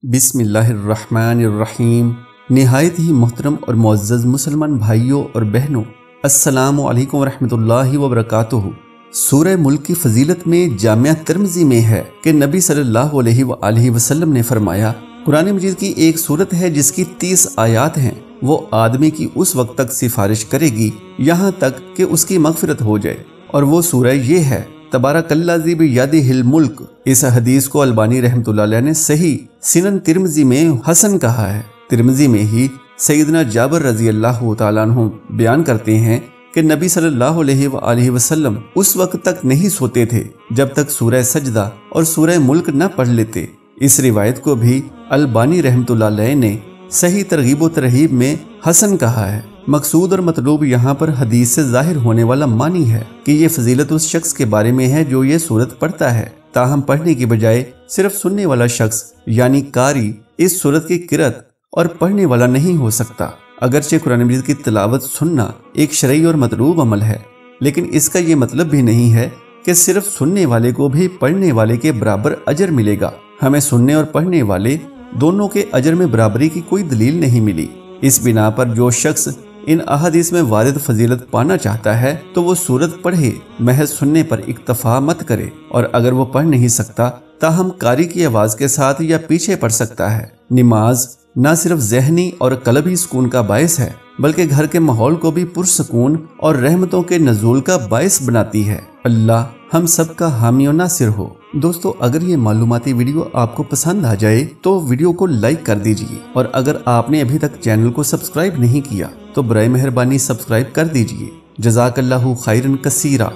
बिस्मिल्लाहिर्रहमानिर्रहीम। नहायत ही मोहतरम और मुअज़्ज़ज़ मुसलमान भाइयों और बहनों, अस्सलामु अलैकुम वरहमतुल्लाहि वबरकातुहू। सूरह मुल्क की फजीलत में जामिया तिर्मिज़ी में है कि नबी सल्लल्लाहु अलैहि वसल्लम ने फरमाया, कुरान मजीद की एक सूरत है जिसकी 30 आयात हैं, वो आदमी की उस वक्त तक सिफारिश करेगी यहाँ तक कि उसकी मगफिरत हो जाए, और वो सूरह ये है तबारकल्लाज़ी बियदिहिल मुल्क। इस हदीस को अलबानी रहमतुल्लाह अलैह ने सही सुनन तिर्मिज़ी में हसन कहा है। तिर्मिज़ी में ही सैयदना जाबिर रज़ी अल्लाह तआला अन्हु बयान करते हैं कि नबी सल्लल्लाहु अलैहि वसल्लम उस वक्त तक नहीं सोते थे जब तक सूरह सजदा और सूरह मुल्क न पढ़ लेते। इस रिवायत को भी अलबानी रहमतुल्लाह अलैह ने सही तरगीब व तरहीब में हसन कहा है। मकसूद और मतलूब यहाँ पर हदीस से जाहिर होने वाला मानी है कि ये फजीलत उस शख्स के बारे में है जो ये सूरत पढ़ता है, ताहम पढ़ने की बजाय सिर्फ सुनने वाला शख्स यानी कारी इस सूरत की किरत और पढ़ने वाला नहीं हो सकता। अगरचे कुरान मजीद की तिलावत सुनना एक शरई और मतलूब अमल है, लेकिन इसका ये मतलब भी नहीं है कि सिर्फ सुनने वाले को भी पढ़ने वाले के बराबर अजर मिलेगा। हमें सुनने और पढ़ने वाले दोनों के अजर में बराबरी की कोई दलील नहीं मिली। इस बिना पर जो शख्स इन अहादीस में वारिद फजीलत पाना चाहता है तो वो सूरत पढ़े, महज सुनने पर इक्तफा मत करे। और अगर वो पढ़ नहीं सकता ताहम कारी की आवाज के साथ या पीछे पढ़ सकता है। नमाज न सिर्फ ज़हनी और कल्बी सुकून का बायस है, बल्कि घर के माहौल को भी पुरसकून और रहमतों के नज़ूल का बायस बनाती है। अल्लाह हम सब का हामी और नासिर हो। दोस्तों, अगर ये मालूमाती वीडियो आपको पसंद आ जाए तो वीडियो को लाइक कर दीजिए, और अगर आपने अभी तक चैनल को सब्सक्राइब नहीं किया तो बराए मेहरबानी सब्सक्राइब कर दीजिए। जज़ाकल्लाहु खैरन कसीरा।